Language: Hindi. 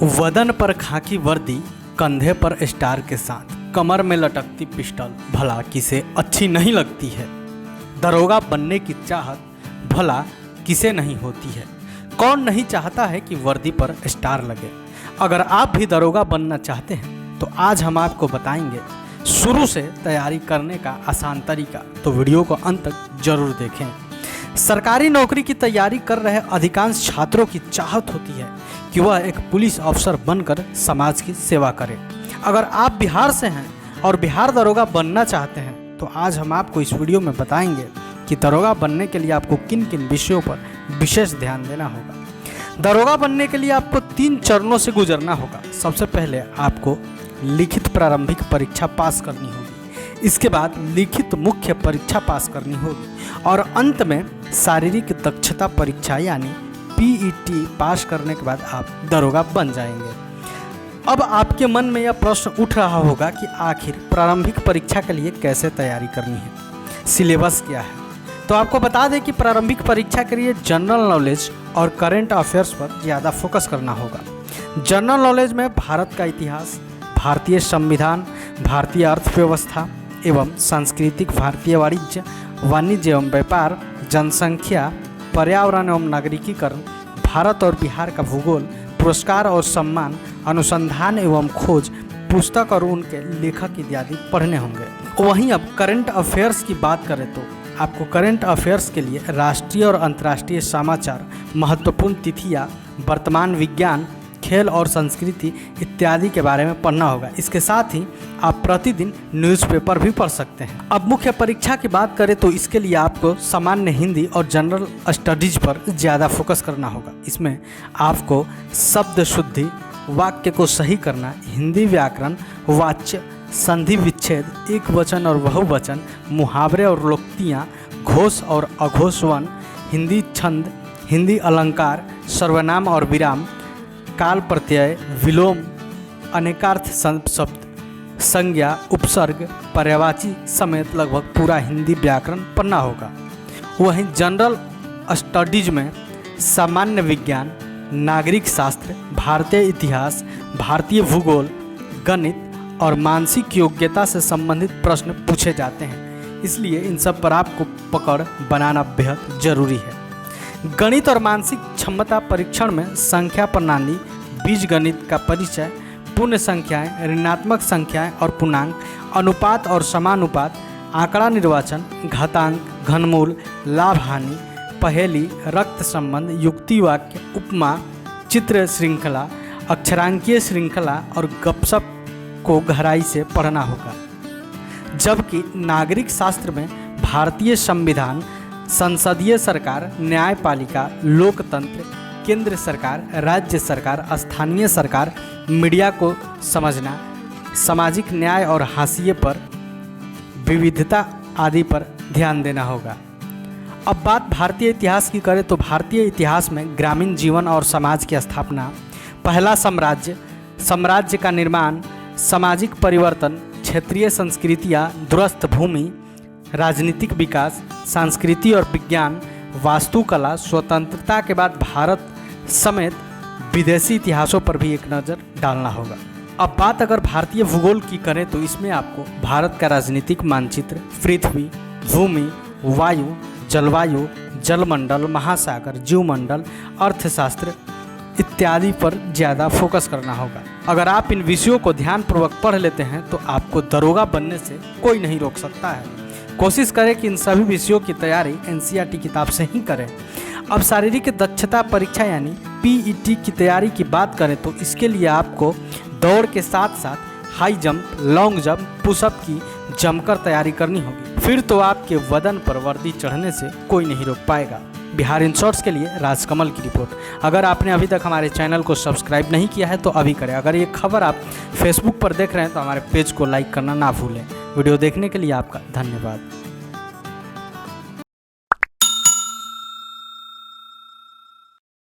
वदन पर खाकी वर्दी, कंधे पर स्टार के साथ, कमर में लटकती पिस्टल, भला किसे अच्छी नहीं लगती है। दरोगा बनने की चाहत भला किसे नहीं होती है। कौन नहीं चाहता है कि वर्दी पर स्टार लगे। अगर आप भी दरोगा बनना चाहते हैं तो आज हम आपको बताएंगे शुरू से तैयारी करने का आसान तरीका, तो वीडियो को अंत तक जरूर देखें। सरकारी नौकरी की तैयारी कर रहे अधिकांश छात्रों की चाहत होती है कि वह एक पुलिस अफसर बनकर समाज की सेवा करें। अगर आप बिहार से हैं और बिहार दरोगा बनना चाहते हैं तो आज हम आपको इस वीडियो में बताएंगे कि दरोगा बनने के लिए आपको किन किन विषयों पर विशेष ध्यान देना होगा। दरोगा बनने के लिए आपको 3 चरणों से गुजरना होगा। सबसे पहले आपको लिखित प्रारंभिक परीक्षा पास करनी होगी, इसके बाद लिखित मुख्य परीक्षा पास करनी होगी और अंत में शारीरिक दक्षता परीक्षा यानी पीईटी पास करने के बाद आप दरोगा बन जाएंगे। अब आपके मन में यह प्रश्न उठ रहा होगा कि आखिर प्रारंभिक परीक्षा के लिए कैसे तैयारी करनी है, सिलेबस क्या है। तो आपको बता दें कि प्रारंभिक परीक्षा के लिए जनरल नॉलेज और करंट अफेयर्स पर ज़्यादा फोकस करना होगा। जनरल नॉलेज में भारत का इतिहास, भारतीय संविधान, भारतीय अर्थव्यवस्था एवं सांस्कृतिक, भारतीय वाणिज्य एवं व्यापार, जनसंख्या, पर्यावरण एवं नागरिकीकरण, भारत और बिहार का भूगोल, पुरस्कार और सम्मान, अनुसंधान एवं खोज, पुस्तक और उनके लेखक इत्यादि पढ़ने होंगे। वहीं अब करंट अफेयर्स की बात करें तो आपको करंट अफेयर्स के लिए राष्ट्रीय और अंतर्राष्ट्रीय समाचार, महत्वपूर्ण तिथियां, वर्तमान विज्ञान, खेल और संस्कृति इत्यादि के बारे में पढ़ना होगा। इसके साथ ही आप प्रतिदिन न्यूज़पेपर भी पढ़ सकते हैं। अब मुख्य परीक्षा की बात करें तो इसके लिए आपको सामान्य हिंदी और जनरल स्टडीज पर ज़्यादा फोकस करना होगा। इसमें आपको शब्द शुद्धि, वाक्य को सही करना, हिंदी व्याकरण, वाच्य, संधि विच्छेद, एक वचन और बहुवचन, मुहावरे और लोकोक्तियाँ, घोष और अघोष वर्ण, हिंदी छंद, हिंदी अलंकार, सर्वनाम और विराम, काल प्रत्यय, विलोम, अनेकार्थ शब्द, संज्ञा, उपसर्ग, पर्यायवाची समेत लगभग पूरा हिंदी व्याकरण पढ़ना होगा। वहीं जनरल स्टडीज में सामान्य विज्ञान, नागरिक शास्त्र, भारतीय इतिहास, भारतीय भूगोल, गणित और मानसिक योग्यता से संबंधित प्रश्न पूछे जाते हैं, इसलिए इन सब पर आपको पकड़ बनाना बेहद जरूरी है। गणित और मानसिक क्षमता परीक्षण में संख्या प्रणाली, बीजगणित का परिचय, पूर्ण संख्याएं, ऋणात्मक संख्याएं और पूर्णांक, अनुपात और समानुपात, आंकड़ा निर्वाचन, घातांक, घनमूल, लाभ हानि, पहेली, रक्त संबंध, युक्ति वाक्य, उपमा, चित्र श्रृंखला, अक्षरांकीय श्रृंखला और गपशप को गहराई से पढ़ना होगा। जबकि नागरिक शास्त्र में भारतीय संविधान, संसदीय सरकार, न्यायपालिका, लोकतंत्र, केंद्र सरकार, राज्य सरकार, स्थानीय सरकार, मीडिया को समझना, सामाजिक न्याय और हाशिए पर विविधता आदि पर ध्यान देना होगा। अब बात भारतीय इतिहास की करें तो भारतीय इतिहास में ग्रामीण जीवन और समाज की स्थापना, पहला साम्राज्य का निर्माण, सामाजिक परिवर्तन, क्षेत्रीय संस्कृतियाँ, दूरस्थ भूमि, राजनीतिक विकास, संस्कृति और विज्ञान, वास्तुकला, स्वतंत्रता के बाद भारत समेत विदेशी इतिहासों पर भी एक नज़र डालना होगा। अब बात अगर भारतीय भूगोल की करें तो इसमें आपको भारत का राजनीतिक मानचित्र, पृथ्वी, भूमि, वायु, जलवायु, जलमंडल, महासागर, जीवमंडल, अर्थशास्त्र इत्यादि पर ज़्यादा फोकस करना होगा। अगर आप इन विषयों को ध्यानपूर्वक पढ़ लेते हैं तो आपको दरोगा बनने से कोई नहीं रोक सकता है। कोशिश करें कि इन सभी विषयों की तैयारी एनसीईआरटी किताब से ही करें। अब शारीरिक दक्षता परीक्षा यानी पीईटी की तैयारी की बात करें तो इसके लिए आपको दौड़ के साथ साथ high jump, long jump, pushup की जमकर तैयारी करनी होगी। फिर तो आपके वदन पर वर्दी चढ़ने से कोई नहीं रोक पाएगा। बिहार इन शॉर्ट्स के लिए राजकमल की रिपोर्ट। अगर आपने अभी तक हमारे चैनल को सब्सक्राइब नहीं किया है तो अभी करें। अगर ये खबर आप फेसबुक पर देख रहे हैं तो हमारे पेज को लाइक करना ना भूलें। वीडियो देखने के लिए आपका धन्यवाद।